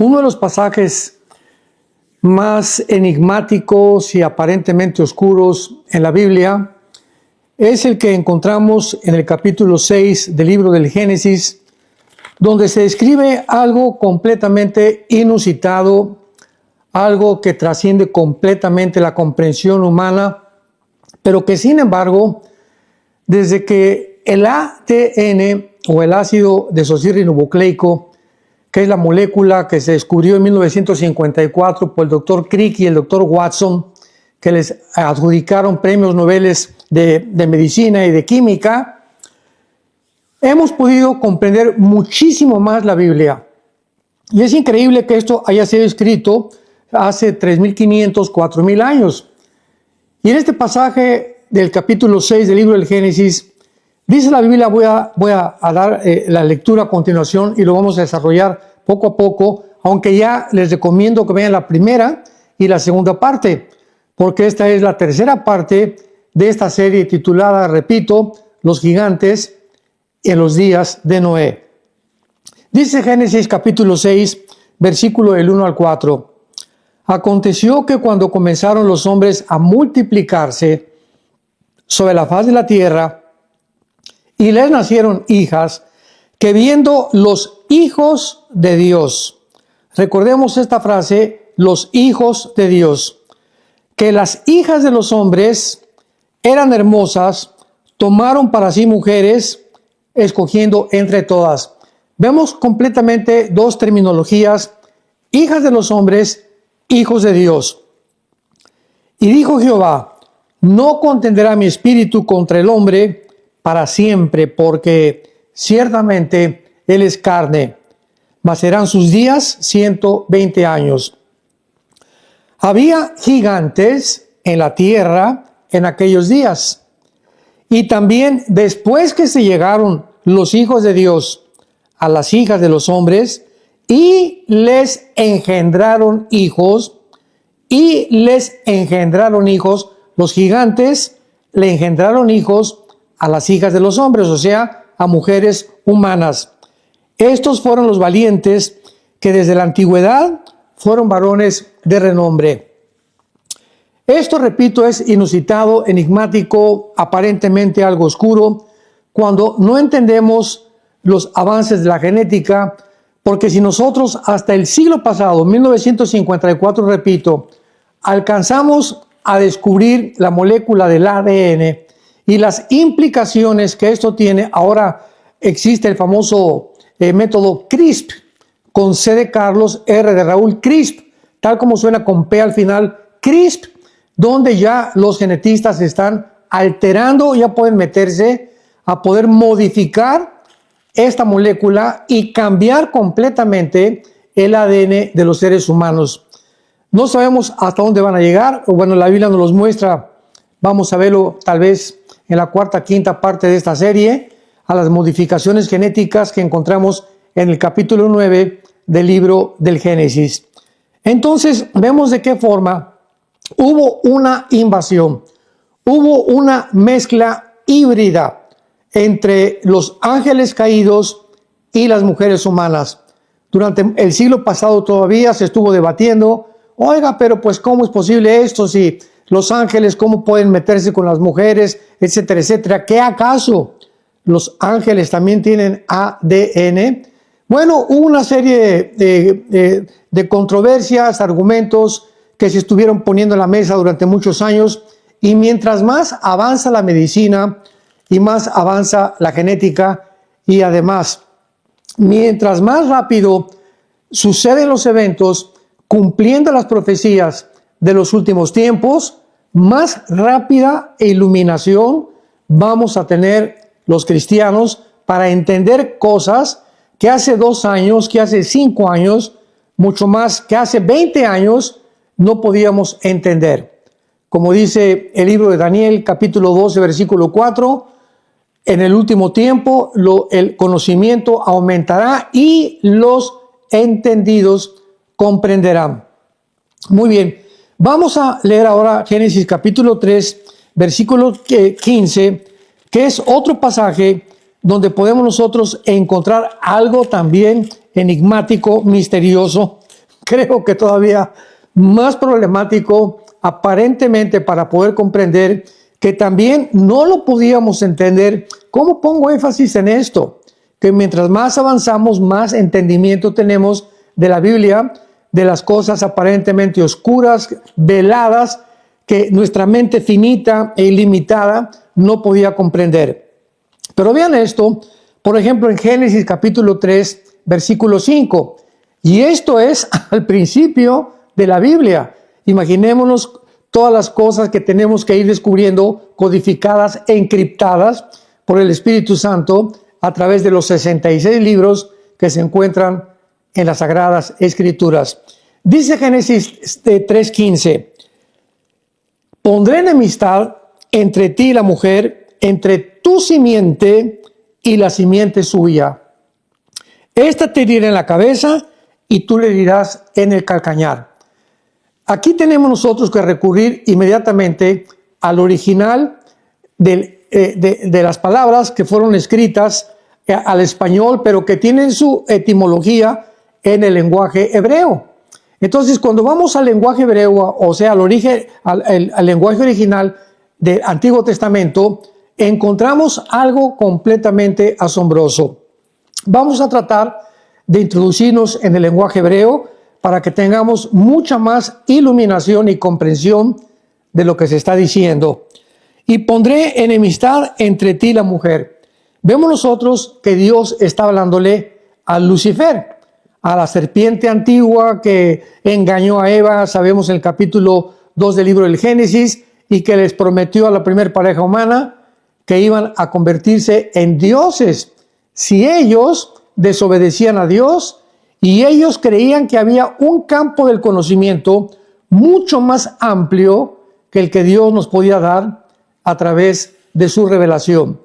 Uno de los pasajes más enigmáticos y aparentemente oscuros en la Biblia es el que encontramos en el capítulo 6 del libro del Génesis, donde se describe algo completamente inusitado, algo que trasciende completamente la comprensión humana, pero que sin embargo, desde que el ADN o el ácido desoxirribonucleico, que es la molécula que se descubrió en 1954 por el doctor Crick y el doctor Watson, que les adjudicaron premios Nobel de medicina y de química, hemos podido comprender muchísimo más la Biblia. Y es increíble que esto haya sido escrito hace 3.500, 4.000 años. Y en este pasaje del capítulo 6 del libro del Génesis, dice la Biblia, voy a dar la lectura a continuación y lo vamos a desarrollar poco a poco, aunque ya les recomiendo que vean la primera y la segunda parte, porque esta es la tercera parte de esta serie titulada, repito, Los gigantes en los días de Noé. Dice Génesis capítulo 6, versículo del 1 al 4. Aconteció que cuando comenzaron los hombres a multiplicarse sobre la faz de la tierra, y les nacieron hijas, que viendo los hijos de Dios, recordemos esta frase, los hijos de Dios, que las hijas de los hombres eran hermosas, tomaron para sí mujeres, escogiendo entre todas. Vemos completamente dos terminologías, hijas de los hombres, hijos de Dios. Y dijo Jehová, no contenderá mi espíritu contra el hombre para siempre, porque ciertamente él es carne, mas serán sus días 120 años. Había gigantes en la tierra en aquellos días, y también después que se llegaron los hijos de Dios a las hijas de los hombres, y les engendraron hijos, los gigantes le engendraron hijos a las hijas de los hombres, o sea, a mujeres humanas. Estos fueron los valientes que desde la antigüedad fueron varones de renombre. Esto, repito, es inusitado, enigmático, aparentemente algo oscuro, cuando no entendemos los avances de la genética, porque si nosotros hasta el siglo pasado, 1954, repito, alcanzamos a descubrir la molécula del ADN y las implicaciones que esto tiene, ahora existe el famoso método CRISP, con C de Carlos, R de Raúl, CRISP, tal como suena con P al final, CRISP, donde ya los genetistas están alterando, ya pueden meterse a poder modificar esta molécula y cambiar completamente el ADN de los seres humanos. No sabemos hasta dónde van a llegar, o bueno, la Biblia nos los muestra, vamos a verlo tal vez en la cuarta, quinta parte de esta serie, a las modificaciones genéticas que encontramos en el capítulo 9 del libro del Génesis. Entonces, vemos de qué forma hubo una invasión, hubo una mezcla híbrida entre los ángeles caídos y las mujeres humanas. Durante el siglo pasado todavía se estuvo debatiendo, oiga, pero pues ¿cómo es posible esto? Si los ángeles, ¿cómo pueden meterse con las mujeres? Etcétera, etcétera. ¿Qué acaso los ángeles también tienen ADN? Bueno, hubo una serie de controversias, argumentos que se estuvieron poniendo en la mesa durante muchos años, y mientras más avanza la medicina y más avanza la genética, y además, mientras más rápido suceden los eventos, cumpliendo las profecías de los últimos tiempos, más rápida iluminación vamos a tener los cristianos para entender cosas que hace 2 años, que hace 5 años, mucho más, que hace 20 años no podíamos entender. Como dice el libro de Daniel, capítulo 12, versículo 4, en el último tiempo el conocimiento aumentará y los entendidos comprenderán. Muy bien, vamos a leer ahora Génesis capítulo 3, versículo 15, que es otro pasaje donde podemos nosotros encontrar algo también enigmático, misterioso, creo que todavía más problemático aparentemente para poder comprender que también no lo podíamos entender. ¿Cómo pongo énfasis en esto? Que mientras más avanzamos, más entendimiento tenemos de la Biblia, de las cosas aparentemente oscuras, veladas, que nuestra mente finita e ilimitada no podía comprender. Pero vean esto, por ejemplo, en Génesis capítulo 3, versículo 5. Y esto es al principio de la Biblia. Imaginémonos todas las cosas que tenemos que ir descubriendo, codificadas, encriptadas por el Espíritu Santo a través de los 66 libros que se encuentran en las Sagradas Escrituras. Dice Génesis 3:15, pondré enemistad entre ti y la mujer, entre tu simiente y la simiente suya. Esta te herirá en la cabeza y tú le herirás en el calcañar. Aquí tenemos nosotros que recurrir inmediatamente al original de las palabras que fueron escritas al español, pero que tienen su etimología en el lenguaje hebreo. Entonces, cuando vamos al lenguaje hebreo, o sea, al lenguaje original del Antiguo Testamento, encontramos algo completamente asombroso. Vamos a tratar de introducirnos en el lenguaje hebreo para que tengamos mucha más iluminación y comprensión de lo que se está diciendo. Y pondré enemistad entre ti y la mujer. Vemos nosotros que Dios está hablándole a Lucifer, a la serpiente antigua que engañó a Eva, sabemos en el capítulo 2 del libro del Génesis, y que les prometió a la primera pareja humana que iban a convertirse en dioses si ellos desobedecían a Dios, y ellos creían que había un campo del conocimiento mucho más amplio que el que Dios nos podía dar a través de su revelación.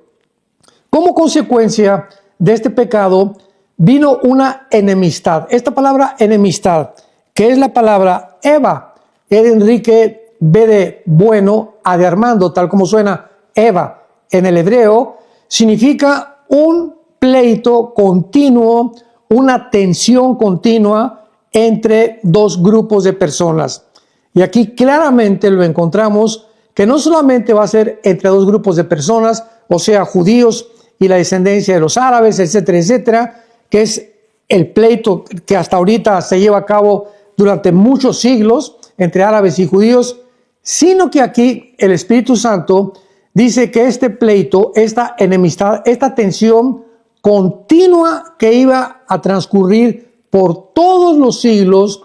Como consecuencia de este pecado vino una enemistad. Esta palabra enemistad, que es la palabra Eva, E de Enrique, B de bueno, A de Armando, tal como suena Eva en el hebreo, significa un pleito continuo, una tensión continua entre dos grupos de personas. Y aquí claramente lo encontramos que no solamente va a ser entre dos grupos de personas, o sea, judíos y la descendencia de los árabes, etcétera, etcétera, que es el pleito que hasta ahorita se lleva a cabo durante muchos siglos entre árabes y judíos, sino que aquí el Espíritu Santo dice que este pleito, esta enemistad, esta tensión continua que iba a transcurrir por todos los siglos,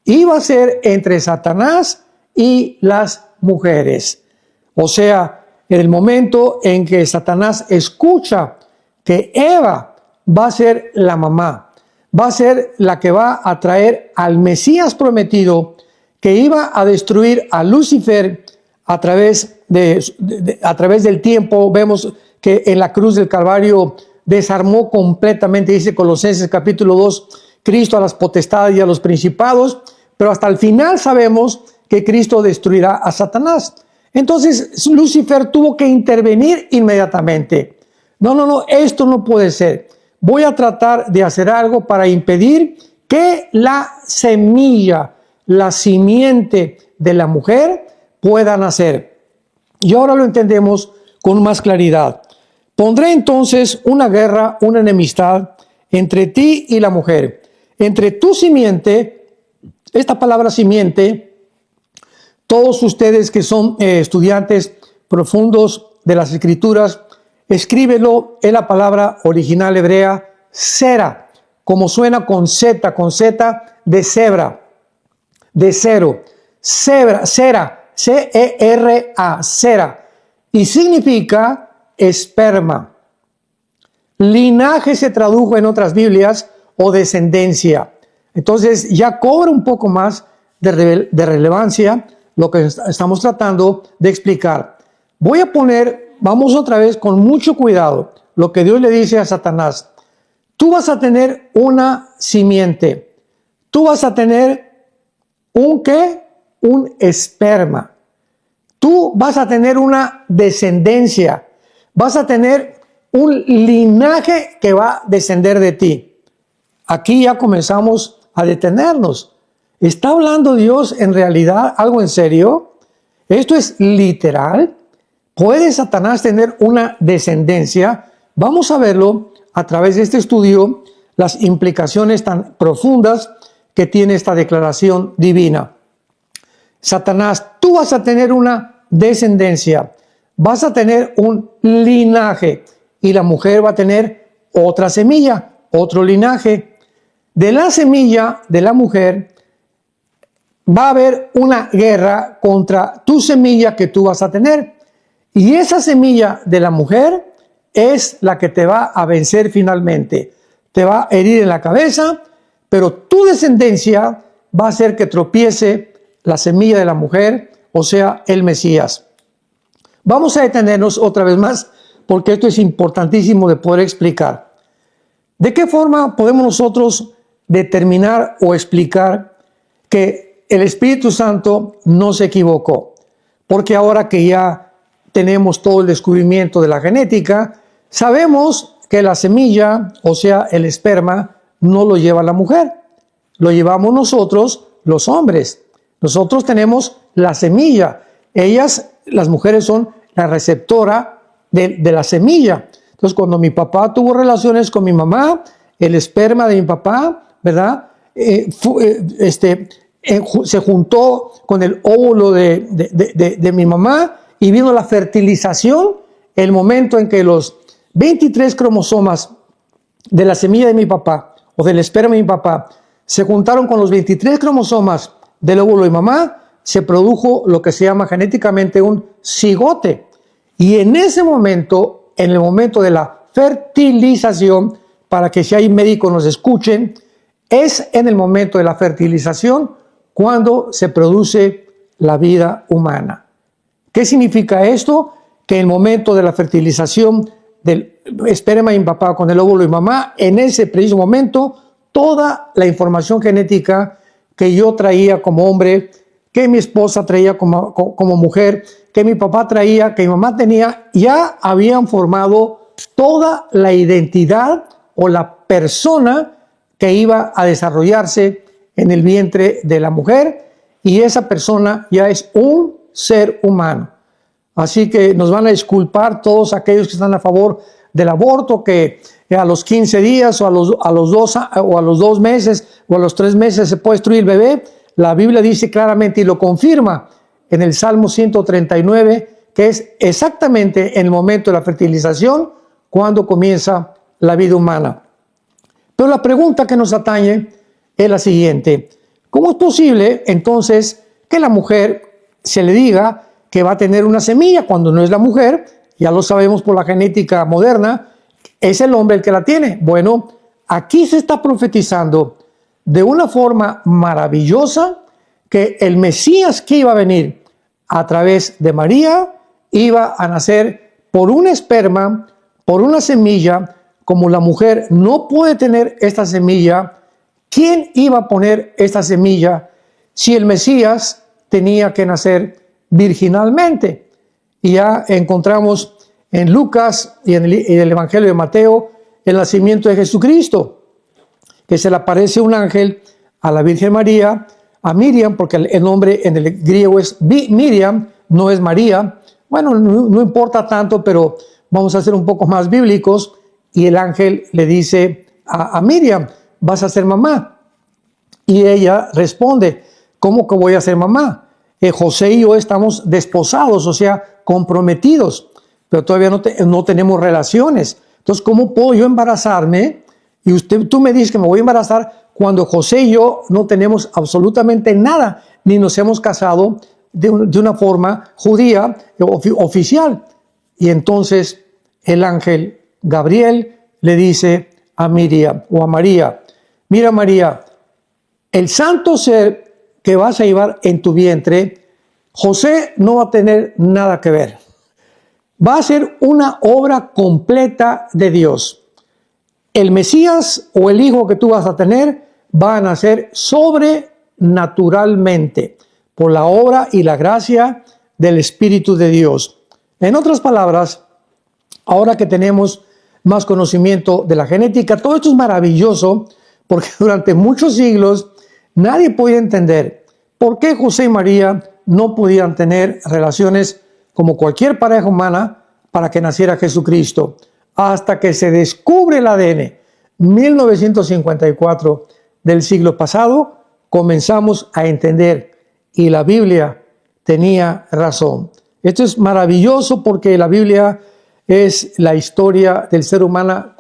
iba a ser entre Satanás y las mujeres. O sea, en el momento en que Satanás escucha que Eva va a ser la mamá, va a ser la que va a traer al Mesías prometido, que iba a destruir a Lucifer a través del tiempo. Vemos que en la cruz del Calvario desarmó completamente, dice Colosenses capítulo 2, Cristo a las potestades y a los principados, pero hasta el final sabemos que Cristo destruirá a Satanás. Entonces Lucifer tuvo que intervenir inmediatamente. No, esto no puede ser. Voy a tratar de hacer algo para impedir que la semilla, la simiente de la mujer pueda nacer. Y ahora lo entendemos con más claridad. Pondré entonces una guerra, una enemistad entre ti y la mujer, entre tu simiente. Esta palabra simiente, todos ustedes que son estudiantes profundos de las Escrituras, escríbelo en la palabra original hebrea, cera, como suena con Z de cebra, de cero, cera, C-E-R-A, cera, y significa esperma. Linaje se tradujo en otras Biblias, o descendencia. Entonces ya cobra un poco más de relevancia lo que estamos tratando de explicar. Vamos otra vez con mucho cuidado, lo que Dios le dice a Satanás. Tú vas a tener una simiente. Tú vas a tener un esperma. Tú vas a tener una descendencia. Vas a tener un linaje que va a descender de ti. Aquí ya comenzamos a detenernos. ¿Está hablando Dios en realidad algo en serio? ¿Esto es literal? ¿Puede Satanás tener una descendencia? Vamos a verlo a través de este estudio, las implicaciones tan profundas que tiene esta declaración divina. Satanás, tú vas a tener una descendencia, vas a tener un linaje y la mujer va a tener otra semilla, otro linaje. De la semilla de la mujer va a haber una guerra contra tu semilla que tú vas a tener. Y esa semilla de la mujer es la que te va a vencer finalmente. Te va a herir en la cabeza, pero tu descendencia va a hacer que tropiece la semilla de la mujer, o sea, el Mesías. Vamos a detenernos otra vez más, porque esto es importantísimo de poder explicar. ¿De qué forma podemos nosotros determinar o explicar que el Espíritu Santo no se equivocó? Porque ahora que ya tenemos todo el descubrimiento de la genética, sabemos que la semilla, o sea, el esperma, no lo lleva la mujer, lo llevamos nosotros, los hombres. Nosotros tenemos la semilla, ellas, las mujeres, son la receptora de la semilla. Entonces, cuando mi papá tuvo relaciones con mi mamá, el esperma de mi papá, ¿verdad? Se juntó con el óvulo de mi mamá y vino la fertilización, el momento en que los 23 cromosomas de la semilla de mi papá o del esperma de mi papá se juntaron con los 23 cromosomas del óvulo de mamá, se produjo lo que se llama genéticamente un cigote. Y en ese momento, en el momento de la fertilización, para que si hay médicos nos escuchen, es en el momento de la fertilización cuando se produce la vida humana. ¿Qué significa esto? Que en el momento de la fertilización del esperma de mi papá con el óvulo de mamá, en ese preciso momento, toda la información genética que yo traía como hombre, que mi esposa traía como mujer, que mi papá traía, que mi mamá tenía, ya habían formado toda la identidad o la persona que iba a desarrollarse en el vientre de la mujer, y esa persona ya es un ser humano. Así que nos van a disculpar todos aquellos que están a favor del aborto, que a los 15 días o a los 2 meses o a los 3 meses se puede destruir el bebé. La Biblia dice claramente y lo confirma en el Salmo 139, que es exactamente en el momento de la fertilización cuando comienza la vida humana. Pero la pregunta que nos atañe es la siguiente: ¿cómo es posible entonces que la mujer se le diga que va a tener una semilla cuando no es la mujer? Ya lo sabemos por la genética moderna, es el hombre el que la tiene. Bueno, aquí se está profetizando de una forma maravillosa que el Mesías que iba a venir a través de María iba a nacer por un esperma, por una semilla. Como la mujer no puede tener esta semilla, ¿quién iba a poner esta semilla si el Mesías tenía que nacer virginalmente? Y ya encontramos en Lucas y en el Evangelio de Mateo el nacimiento de Jesucristo, que se le aparece un ángel a la Virgen María, a Miriam, porque el nombre en el griego es Miriam, no es María. Bueno, no importa tanto, pero vamos a ser un poco más bíblicos. Y el ángel le dice a Miriam: vas a ser mamá. Y ella responde: ¿cómo que voy a ser mamá? José y yo estamos desposados, o sea, comprometidos, pero todavía no tenemos relaciones. Entonces, ¿cómo puedo yo embarazarme? Y tú me dices que me voy a embarazar cuando José y yo no tenemos absolutamente nada, ni nos hemos casado de una forma judía oficial. Y entonces el ángel Gabriel le dice a Miriam o a María: mira, María, el santo ser que vas a llevar en tu vientre, José no va a tener nada que ver. Va a ser una obra completa de Dios. El Mesías o el hijo que tú vas a tener va a nacer sobrenaturalmente por la obra y la gracia del Espíritu de Dios. En otras palabras, ahora que tenemos más conocimiento de la genética, todo esto es maravilloso porque durante muchos siglos Nadie podía entender por qué José y María no podían tener relaciones como cualquier pareja humana para que naciera Jesucristo, hasta que se descubre el ADN. 1954 del siglo pasado, comenzamos a entender, y la Biblia tenía razón. Esto es maravilloso porque la Biblia es la historia del ser humano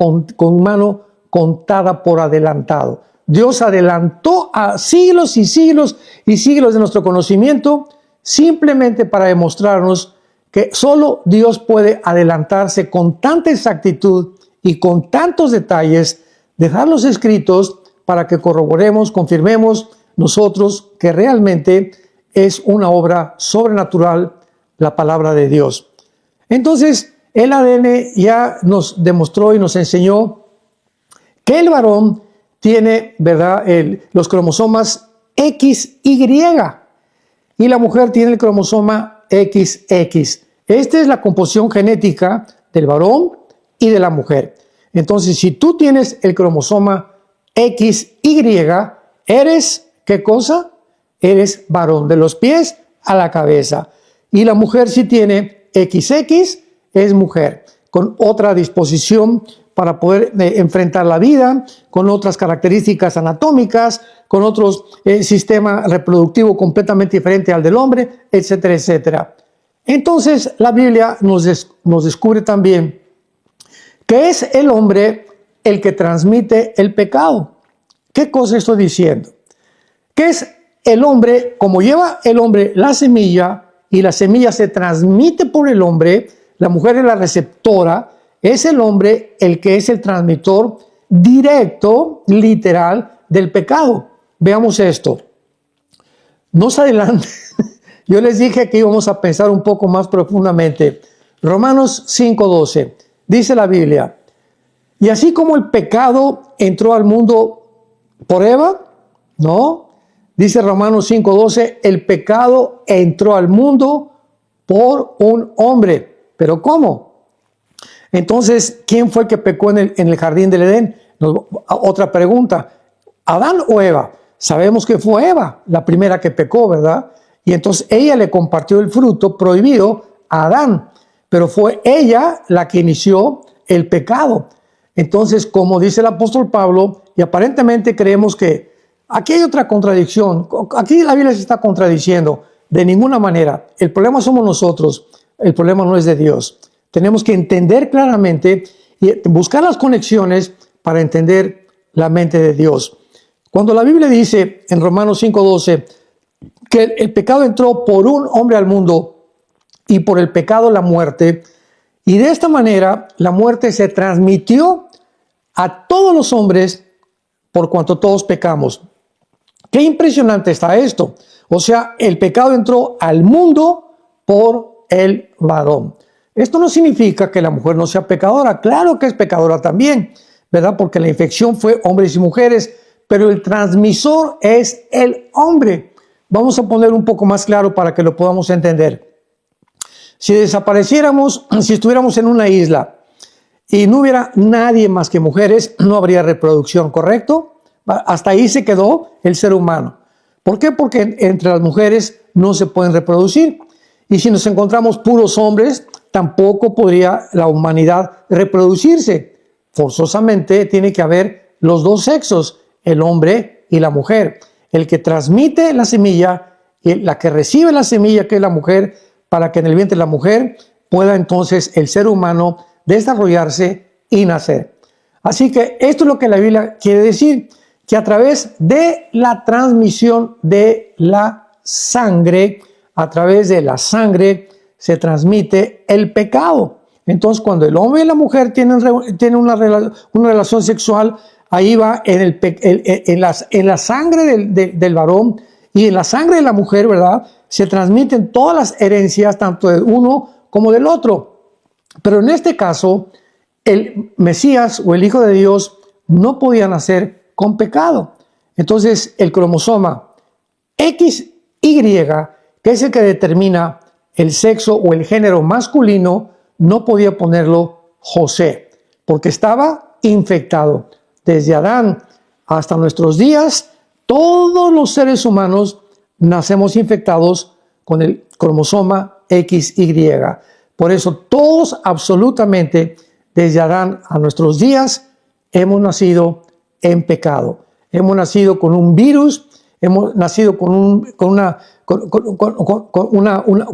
contada por adelantado. Dios adelantó a siglos y siglos y siglos de nuestro conocimiento simplemente para demostrarnos que solo Dios puede adelantarse con tanta exactitud y con tantos detalles, dejarlos escritos para que corroboremos, confirmemos nosotros que realmente es una obra sobrenatural la palabra de Dios. Entonces, el ADN ya nos demostró y nos enseñó que el varón tiene, ¿verdad?, los cromosomas XY y la mujer tiene el cromosoma XX. Esta es la composición genética del varón y de la mujer. Entonces, si tú tienes el cromosoma XY, eres, ¿qué cosa? Eres varón, de los pies a la cabeza. Y la mujer, si tiene XX, es mujer, con otra disposición para poder enfrentar la vida, con otras características anatómicas, con otro sistema reproductivo completamente diferente al del hombre, etcétera, etcétera. Entonces, la Biblia nos descubre también que es el hombre el que transmite el pecado. ¿Qué cosa estoy diciendo? Que es el hombre, como lleva el hombre la semilla, y la semilla se transmite por el hombre, la mujer es la receptora, es el hombre el que es el transmisor directo, literal, del pecado. Veamos esto. No se adelante. Yo les dije que íbamos a pensar un poco más profundamente. Romanos 5:12. Dice la Biblia: y así como el pecado entró al mundo por Eva, ¿no? Dice Romanos 5:12, el pecado entró al mundo por un hombre. ¿Pero cómo? Entonces, ¿quién fue el que pecó en el jardín del Edén? Otra pregunta. ¿Adán o Eva? Sabemos que fue Eva la primera que pecó, ¿verdad? Y entonces ella le compartió el fruto prohibido a Adán. Pero fue ella la que inició el pecado. Entonces, como dice el apóstol Pablo, y aparentemente creemos que aquí hay otra contradicción. Aquí la Biblia se está contradiciendo. De ninguna manera. El problema somos nosotros. El problema no es de Dios. Tenemos que entender claramente y buscar las conexiones para entender la mente de Dios. Cuando la Biblia dice en Romanos 5:12 que el pecado entró por un hombre al mundo y por el pecado la muerte, y de esta manera la muerte se transmitió a todos los hombres por cuanto todos pecamos. Qué impresionante está esto. O sea, el pecado entró al mundo por el varón. Esto no significa que la mujer no sea pecadora. Claro que es pecadora también, ¿verdad? Porque la infección fue hombres y mujeres, pero el transmisor es el hombre. Vamos a poner un poco más claro para que lo podamos entender. Si desapareciéramos, si estuviéramos en una isla y no hubiera nadie más que mujeres, no habría reproducción, ¿correcto? Hasta ahí se quedó el ser humano. ¿Por qué? Porque entre las mujeres no se pueden reproducir. Y si nos encontramos puros hombres, tampoco podría la humanidad reproducirse. Forzosamente tiene que haber los dos sexos, el hombre y la mujer. El que transmite la semilla y la que recibe la semilla, que es la mujer, para que en el vientre de la mujer pueda entonces el ser humano desarrollarse y nacer. Así que esto es lo que la Biblia quiere decir, que a través de la transmisión de la sangre, se transmite el pecado. Entonces, cuando el hombre y la mujer tienen una relación sexual, ahí va en la sangre del varón y en la sangre de la mujer, ¿verdad? Se transmiten todas las herencias, tanto de uno como del otro. Pero en este caso, el Mesías o el Hijo de Dios no podía nacer con pecado. Entonces, el cromosoma XY, que es el que determina el sexo o el género masculino, no podía ponerlo José, porque estaba infectado. Desde Adán hasta nuestros días, todos los seres humanos nacemos infectados con el cromosoma XY. Por eso todos absolutamente, desde Adán a nuestros días, hemos nacido en pecado. Hemos nacido con un virus, hemos nacido con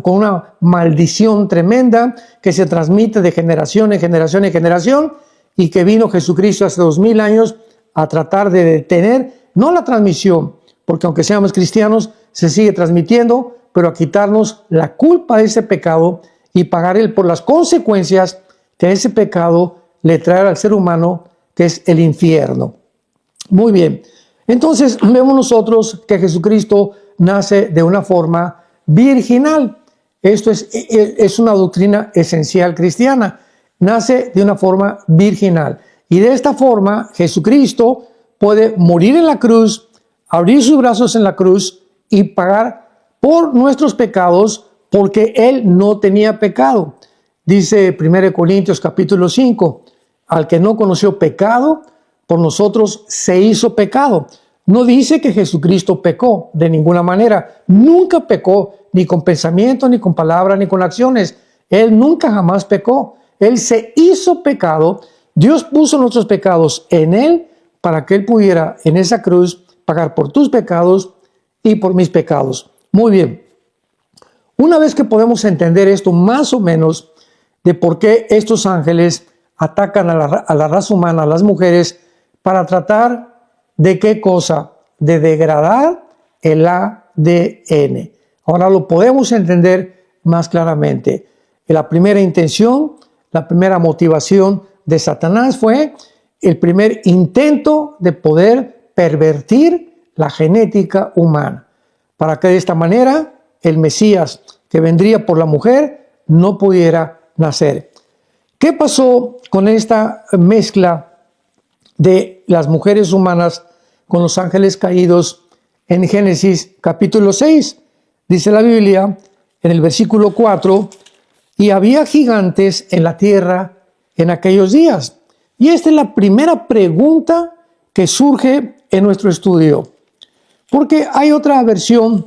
una maldición tremenda que se transmite de generación en generación en generación, y que vino Jesucristo hace 2000 años a tratar de detener, no la transmisión, porque aunque seamos cristianos, se sigue transmitiendo, pero a quitarnos la culpa de ese pecado y pagar Él por las consecuencias que ese pecado le trae al ser humano, que es el infierno. Muy bien, entonces vemos nosotros que Jesucristo nace de una forma virginal. Esto es una doctrina esencial cristiana. Nace de una forma virginal. Y de esta forma Jesucristo puede morir en la cruz, abrir sus brazos en la cruz y pagar por nuestros pecados, porque Él no tenía pecado. Dice 1 Corintios capítulo 5, al que no conoció pecado, por nosotros se hizo pecado. No dice que Jesucristo pecó de ninguna manera. Nunca pecó, ni con pensamiento, ni con palabra, ni con acciones. Él nunca jamás pecó. Él se hizo pecado. Dios puso nuestros pecados en Él para que Él pudiera en esa cruz pagar por tus pecados y por mis pecados. Muy bien. Una vez que podemos entender esto más o menos de por qué estos ángeles atacan a la raza humana, a las mujeres, para tratar de qué cosa, de degradar el ADN. Ahora lo podemos entender más claramente. La primera intención, la primera motivación de Satanás fue el primer intento de poder pervertir la genética humana, para que de esta manera el Mesías que vendría por la mujer no pudiera nacer. ¿Qué pasó con esta mezcla de las mujeres humanas con los ángeles caídos en Génesis capítulo 6? Dice la Biblia en el versículo 4, y había gigantes en la tierra en aquellos días. Y esta es la primera pregunta que surge en nuestro estudio, porque hay otra versión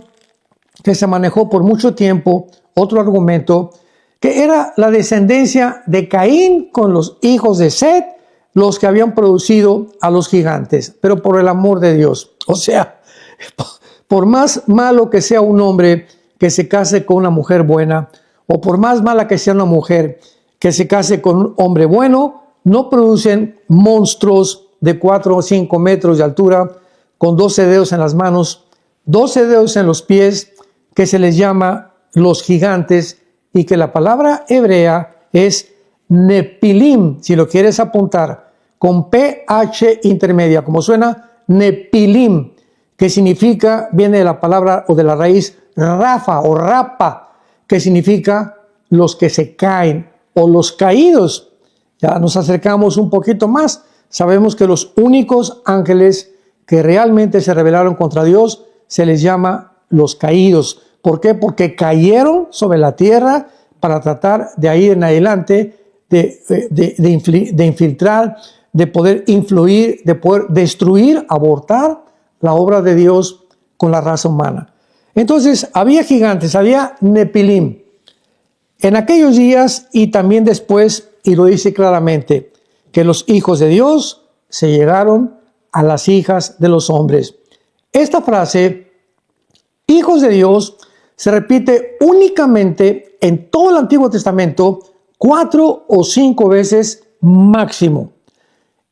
que se manejó por mucho tiempo, otro argumento, que era la descendencia de Caín con los hijos de Set, los que habían producido a los gigantes, pero por el amor de Dios. O sea, por más malo que sea un hombre que se case con una mujer buena, o por más mala que sea una mujer que se case con un hombre bueno, no producen monstruos de 4 o 5 metros de altura, con 12 dedos en las manos, 12 dedos en los pies, que se les llama los gigantes, y que la palabra hebrea es Nepilim, si lo quieres apuntar, con PH intermedia, como suena Nepilim, que significa, viene de la palabra o de la raíz Rafa o Rapa, que significa los que se caen o los caídos. Ya nos acercamos un poquito más. Sabemos que los únicos ángeles que realmente se rebelaron contra Dios se les llama los caídos. ¿Por qué? Porque cayeron sobre la tierra para tratar de ahí en adelante de infiltrar, de poder influir, de poder destruir, abortar la obra de Dios con la raza humana. Entonces había gigantes, había Nepilim en aquellos días y también después, y lo dice claramente, que los hijos de Dios se llegaron a las hijas de los hombres. Esta frase, hijos de Dios, se repite únicamente en todo el Antiguo Testamento 4 o 5 veces máximo.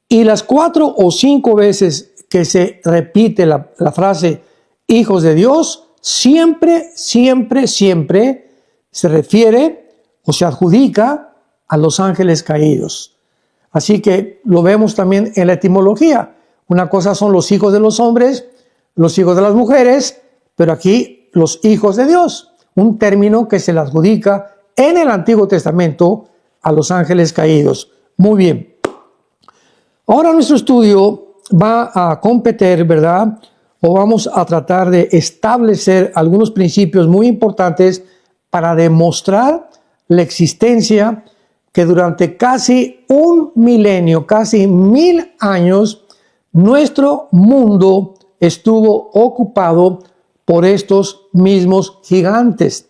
Y las 4 o 5 veces que se repite la frase hijos de Dios, siempre se refiere o se adjudica a los ángeles caídos. Así que lo vemos también en la etimología. Una cosa son los hijos de los hombres, los hijos de las mujeres, pero aquí los hijos de Dios, un término que se le adjudica en el Antiguo Testamento a los ángeles caídos. Muy bien. Ahora nuestro estudio va a competir, ¿verdad? O vamos a tratar de establecer algunos principios muy importantes para demostrar la existencia que durante casi un milenio, casi 1000 años, nuestro mundo estuvo ocupado por estos mismos gigantes.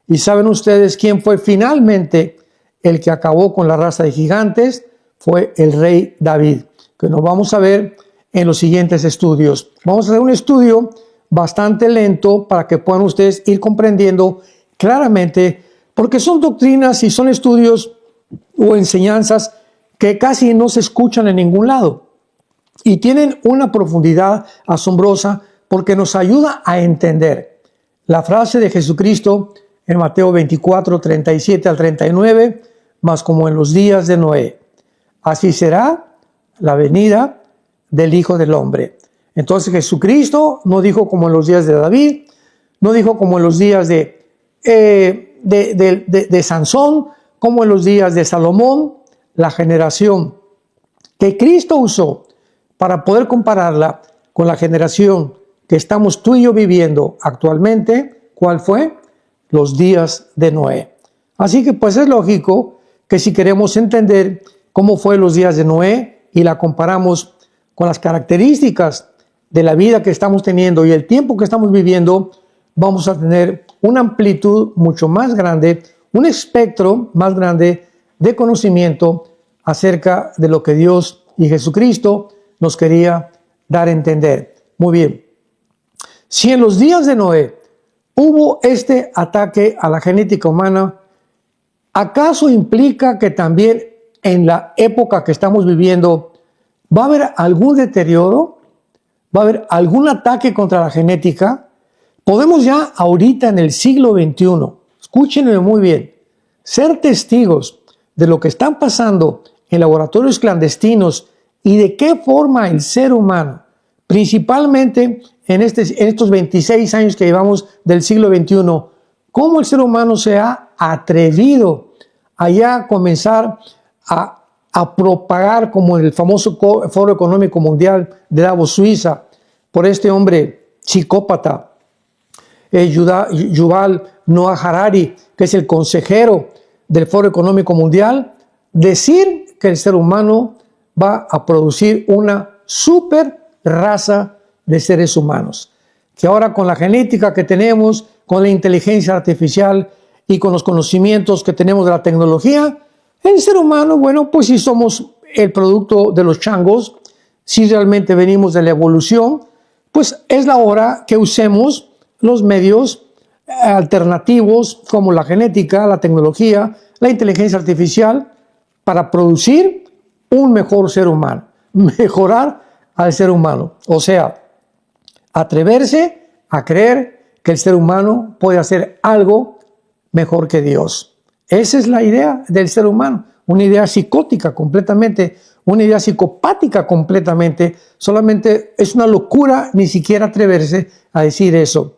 ¿Y saben ustedes quién fue finalmente el que acabó con la raza de gigantes? Fue el rey David, que nos vamos a ver en los siguientes estudios. Vamos a hacer un estudio bastante lento para que puedan ustedes ir comprendiendo claramente, porque son doctrinas y son estudios o enseñanzas que casi no se escuchan en ningún lado y tienen una profundidad asombrosa porque nos ayuda a entender la frase de Jesucristo en Mateo 24, 37 al 39, más como en los días de Noé. Así será la venida del Hijo del Hombre. Entonces Jesucristo no dijo como en los días de David, no dijo como en los días de Sansón, como en los días de Salomón. La generación que Cristo usó para poder compararla con la generación que estamos tú y yo viviendo actualmente, ¿cuál fue? Los días de Noé. Así que pues es lógico que si queremos entender cómo fue los días de Noé y la comparamos con las características de la vida que estamos teniendo y el tiempo que estamos viviendo, vamos a tener una amplitud mucho más grande, un espectro más grande de conocimiento acerca de lo que Dios y Jesucristo nos quería dar a entender. Muy bien. Si en los días de Noé hubo este ataque a la genética humana, ¿acaso implica que también en la época que estamos viviendo va a haber algún deterioro? ¿Va a haber algún ataque contra la genética? Podemos ya ahorita en el siglo XXI, escúchenme muy bien, ser testigos de lo que están pasando en laboratorios clandestinos y de qué forma el ser humano, principalmente en estos 26 años que llevamos del siglo XXI, cómo el ser humano se ha atrevido a ya comenzar a propagar, como en el famoso Foro Económico Mundial de Davos, Suiza, por este hombre psicópata, Yuval Noah Harari, que es el consejero del Foro Económico Mundial, decir que el ser humano va a producir una super raza de seres humanos, que ahora con la genética que tenemos, con la inteligencia artificial y con los conocimientos que tenemos de la tecnología, el ser humano, bueno, pues si somos el producto de los changos, si realmente venimos de la evolución, pues es la hora que usemos los medios alternativos como la genética, la tecnología, la inteligencia artificial para producir un mejor ser humano, mejorar al ser humano. O sea, atreverse a creer que el ser humano puede hacer algo mejor que Dios. Esa es la idea del ser humano, una idea psicótica completamente, una idea psicopática completamente. Solamente es una locura ni siquiera atreverse a decir eso.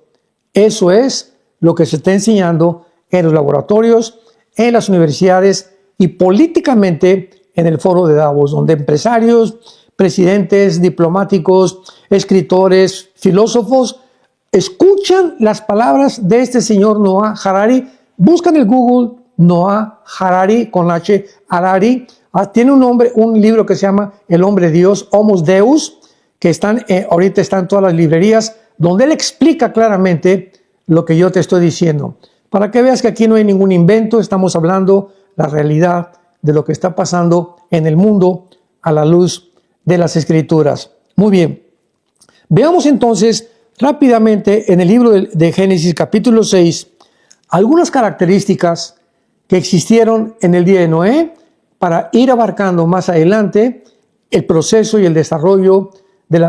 Eso es lo que se está enseñando en los laboratorios, en las universidades y políticamente en el foro de Davos, donde empresarios, presidentes, diplomáticos, escritores, filósofos escuchan las palabras de este señor Noah Harari. Buscan en Google Noah Harari con H, Harari. Tiene un libro que se llama El Hombre Dios, Homos Deus, que ahorita están en todas las librerías, donde él explica claramente lo que yo te estoy diciendo. Para que veas que aquí no hay ningún invento, estamos hablando la realidad de lo que está pasando en el mundo a la luz de las Escrituras. Muy bien. Veamos entonces rápidamente en el libro de Génesis capítulo 6 algunas características que existieron en el día de Noé para ir abarcando más adelante el proceso y el desarrollo de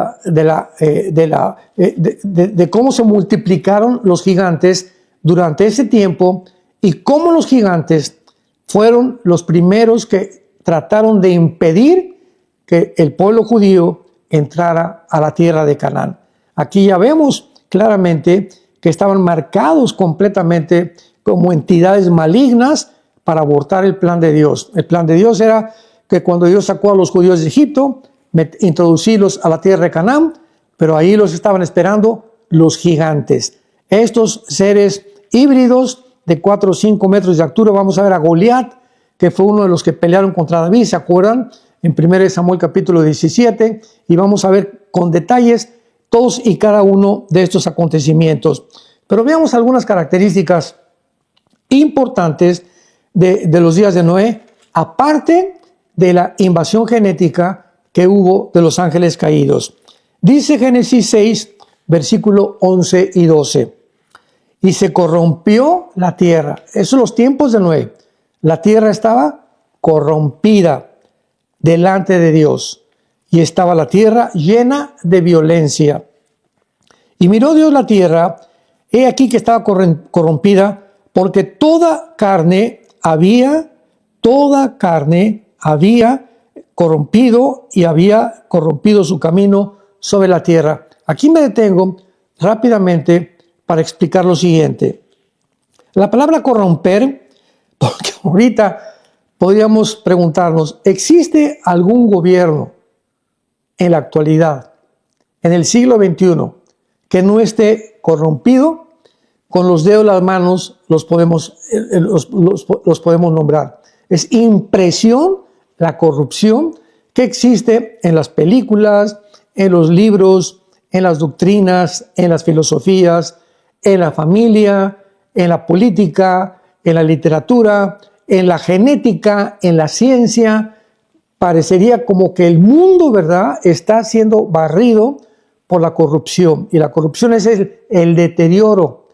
cómo se multiplicaron los gigantes durante ese tiempo y cómo los gigantes fueron los primeros que trataron de impedir que el pueblo judío entrara a la tierra de Canaán. Aquí ya vemos claramente que estaban marcados completamente como entidades malignas para abortar el plan de Dios. El plan de Dios era que cuando Dios sacó a los judíos de Egipto, introducirlos a la tierra de Canaán, pero ahí los estaban esperando los gigantes. Estos seres híbridos de 4 o 5 metros de altura. Vamos a ver a Goliat, que fue uno de los que pelearon contra David, ¿se acuerdan? En 1 Samuel capítulo 17, y vamos a ver con detalles todos y cada uno de estos acontecimientos. Pero veamos algunas características importantes de los días de Noé, aparte de la invasión genética que hubo de los ángeles caídos. Dice Génesis 6, versículo 11 y 12. Y se corrompió la tierra. Esos son los tiempos de Noé. La tierra estaba corrompida delante de Dios. Y estaba la tierra llena de violencia. Y miró Dios la tierra, he aquí que estaba corrompida, porque toda carne había corrompido y había corrompido su camino sobre la tierra. Aquí me detengo rápidamente para explicar lo siguiente. La palabra corromper, porque ahorita podríamos preguntarnos, ¿existe algún gobierno en la actualidad, en el siglo XXI, que no esté corrompido? Con los dedos de las manos los podemos nombrar. Es impresión la corrupción que existe en las películas, en los libros, en las doctrinas, en las filosofías, en la familia, en la política, en la literatura, en la genética, en la ciencia. Parecería como que el mundo, ¿verdad?, está siendo barrido por la corrupción. Y la corrupción es el deterioro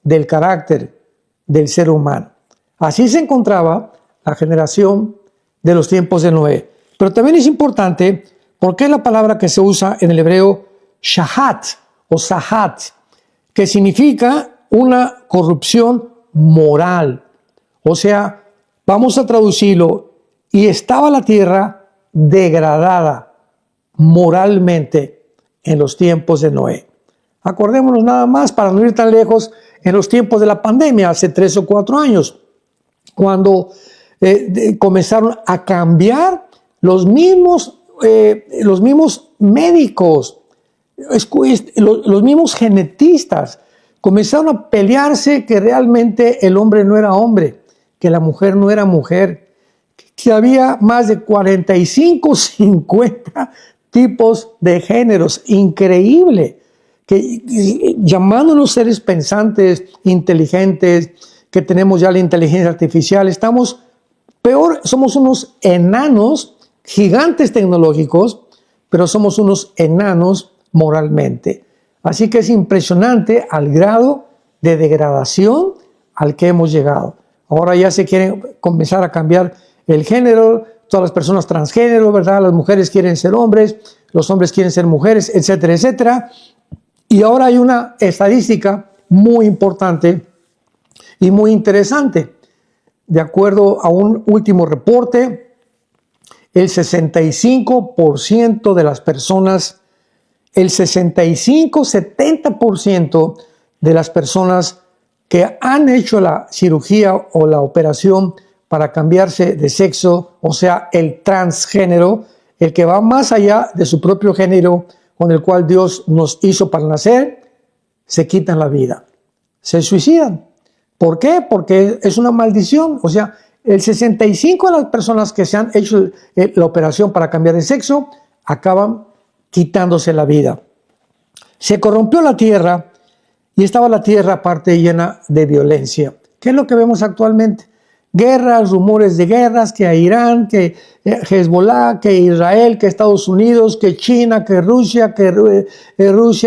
del carácter del ser humano. Así se encontraba la generación de los tiempos de Noé. Pero también es importante porque es la palabra que se usa en el hebreo shahat o sahat, que significa una corrupción moral. O sea, vamos a traducirlo, y estaba la tierra degradada moralmente en los tiempos de Noé. Acordémonos nada más, para no ir tan lejos, en los tiempos de la pandemia, hace 3 o 4 años, cuando comenzaron a cambiar los mismos médicos, los mismos genetistas, comenzaron a pelearse que realmente el hombre no era hombre, que la mujer no era mujer, que había más de 45, 50 tipos de géneros. Increíble. Que llamándonos seres pensantes, inteligentes, que tenemos ya la inteligencia artificial, estamos peor, somos unos enanos, gigantes tecnológicos, pero somos unos enanos moralmente. Así que es impresionante al grado de degradación al que hemos llegado. Ahora ya se quiere comenzar a cambiar el género, todas las personas transgénero, ¿verdad? Las mujeres quieren ser hombres, los hombres quieren ser mujeres, etcétera, etcétera. Y ahora hay una estadística muy importante y muy interesante. De acuerdo a un último reporte, el 65% de las personas, el 65-70% de las personas que han hecho la cirugía o la operación para cambiarse de sexo, o sea, el transgénero, el que va más allá de su propio género con el cual Dios nos hizo para nacer, se quitan la vida, se suicidan. ¿Por qué? Porque es una maldición. O sea, el 65% de las personas que se han hecho la operación para cambiar de sexo acaban quitándose la vida. Se corrompió la tierra y estaba la tierra aparte llena de violencia. ¿Qué es lo que vemos actualmente? Guerras, rumores de guerras, que a Irán, que Hezbollah, que Israel, que Estados Unidos, que China, que Rusia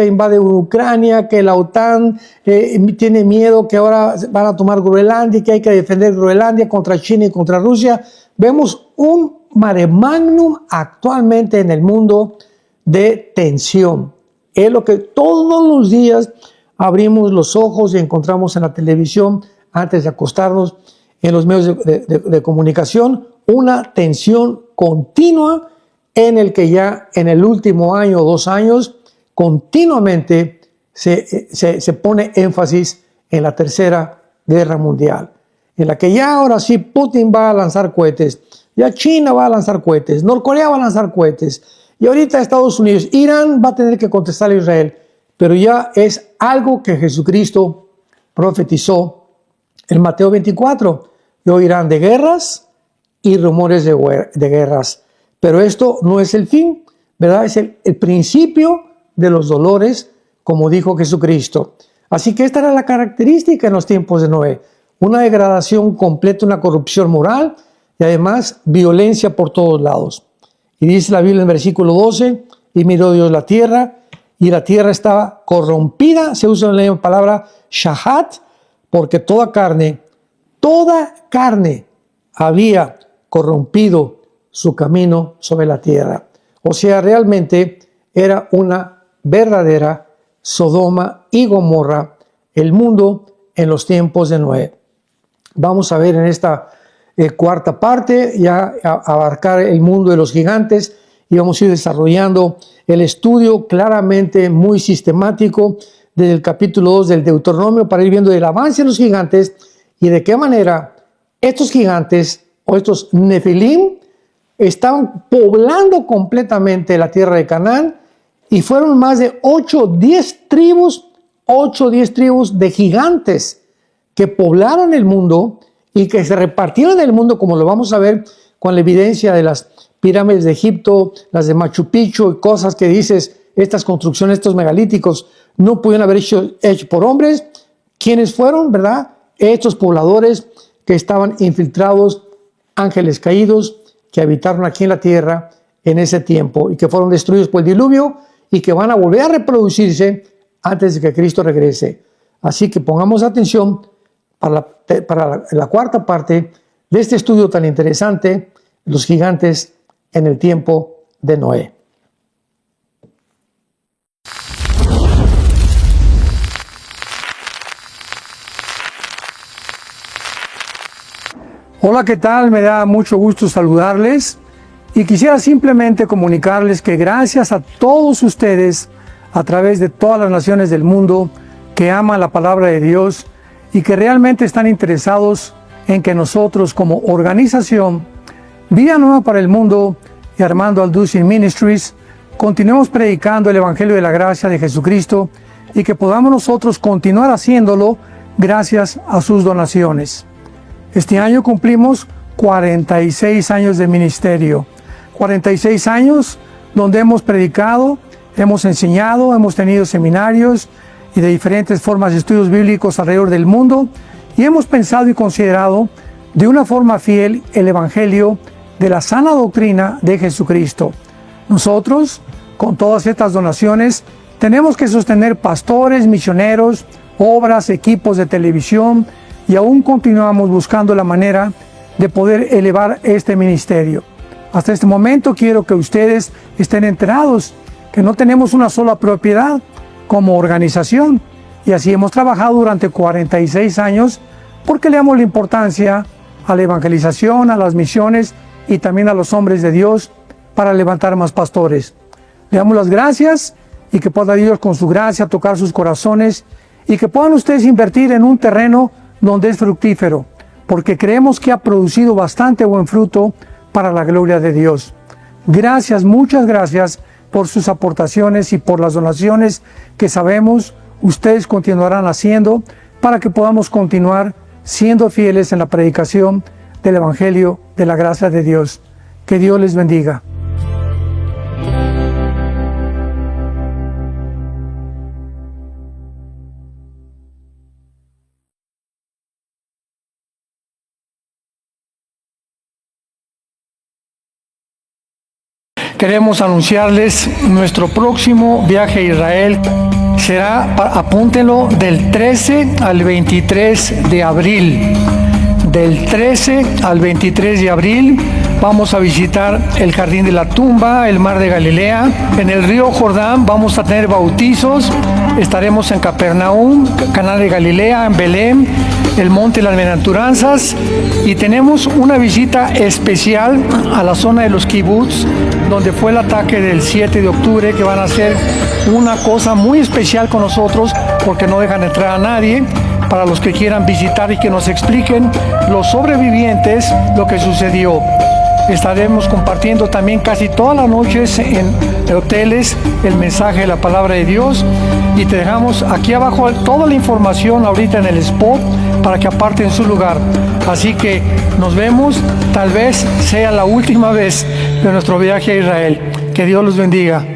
invade Ucrania, que la OTAN tiene miedo, que ahora van a tomar Groenlandia, que hay que defender Groenlandia contra China y contra Rusia. Vemos un mare magnum actualmente en el mundo de tensión. Es lo que todos los días abrimos los ojos y encontramos en la televisión antes de acostarnos, en los medios de comunicación, una tensión continua en el que ya en el último año o 2 años continuamente se pone énfasis en la Tercera Guerra Mundial, en la que ya ahora sí Putin va a lanzar cohetes, ya China va a lanzar cohetes, Norcorea va a lanzar cohetes, y ahorita Estados Unidos, Irán va a tener que contestar a Israel, pero ya es algo que Jesucristo profetizó en Mateo 24, y oirán de guerras y rumores de guerras. Pero esto no es el fin, ¿verdad? Es el principio de los dolores, como dijo Jesucristo. Así que esta era la característica en los tiempos de Noé. Una degradación completa, una corrupción moral y además violencia por todos lados. Y dice la Biblia en el versículo 12, y miró Dios la tierra, y la tierra estaba corrompida, se usa la palabra shahat, porque toda carne había corrompido su camino sobre la tierra. O sea, realmente era una verdadera Sodoma y Gomorra, el mundo en los tiempos de Noé. Vamos a ver en esta cuarta parte, ya abarcar el mundo de los gigantes, y vamos a ir desarrollando el estudio claramente muy sistemático desde el capítulo 2 del Deuteronomio para ir viendo el avance de los gigantes y de qué manera estos gigantes o estos Nefilim estaban poblando completamente la tierra de Canaán y fueron más de 8 o 10 tribus de gigantes que poblaron el mundo y que se repartieron el mundo, como lo vamos a ver con la evidencia de las pirámides de Egipto, las de Machu Picchu y cosas que dices, estas construcciones, estos megalíticos, no pudieron haber hecho por hombres. ¿Quiénes fueron, verdad? Estos pobladores que estaban infiltrados, ángeles caídos, que habitaron aquí en la tierra en ese tiempo y que fueron destruidos por el diluvio y que van a volver a reproducirse antes de que Cristo regrese. Así que pongamos atención para la cuarta parte de este estudio tan interesante, los gigantes en el tiempo de Noé. Hola, ¿qué tal? Me da mucho gusto saludarles y quisiera simplemente comunicarles que gracias a todos ustedes a través de todas las naciones del mundo que aman la palabra de Dios y que realmente están interesados en que nosotros como organización Vida Nueva para el Mundo y Armando Alducin Ministries continuemos predicando el Evangelio de la Gracia de Jesucristo y que podamos nosotros continuar haciéndolo gracias a sus donaciones. Este año cumplimos 46 años de ministerio, 46 años donde hemos predicado, hemos enseñado, hemos tenido seminarios y de diferentes formas de estudios bíblicos alrededor del mundo y hemos pensado y considerado de una forma fiel el Evangelio de la sana doctrina de Jesucristo. Nosotros, con todas estas donaciones, tenemos que sostener pastores, misioneros, obras, equipos de televisión y aún continuamos buscando la manera de poder elevar este ministerio. Hasta este momento quiero que ustedes estén enterados que no tenemos una sola propiedad como organización y así hemos trabajado durante 46 años porque le damos la importancia a la evangelización, a las misiones y también a los hombres de Dios para levantar más pastores. Le damos las gracias y que pueda Dios con su gracia tocar sus corazones y que puedan ustedes invertir en un terreno donde es fructífero, porque creemos que ha producido bastante buen fruto para la gloria de Dios. Gracias, muchas gracias por sus aportaciones y por las donaciones que sabemos ustedes continuarán haciendo para que podamos continuar siendo fieles en la predicación del Evangelio de la gracia de Dios. Que Dios les bendiga. Queremos anunciarles nuestro próximo viaje a Israel. Será, apúntenlo, del 13 al 23 de abril. Del 13 al 23 de abril vamos a visitar el Jardín de la Tumba, el Mar de Galilea. En el río Jordán vamos a tener bautizos. Estaremos en Capernaum, Caná de Galilea, en Belén, el Monte de las Bienaventuranzas. Y tenemos una visita especial a la zona de los kibbutz, donde fue el ataque del 7 de octubre, que van a hacer una cosa muy especial con nosotros, porque no dejan entrar a nadie, para los que quieran visitar y que nos expliquen los sobrevivientes lo que sucedió. Estaremos compartiendo también casi todas las noches en hoteles el mensaje de la palabra de Dios y te dejamos aquí abajo toda la información ahorita en el spot para que aparten su lugar. Así que nos vemos, tal vez sea la última vez de nuestro viaje a Israel. Que Dios los bendiga.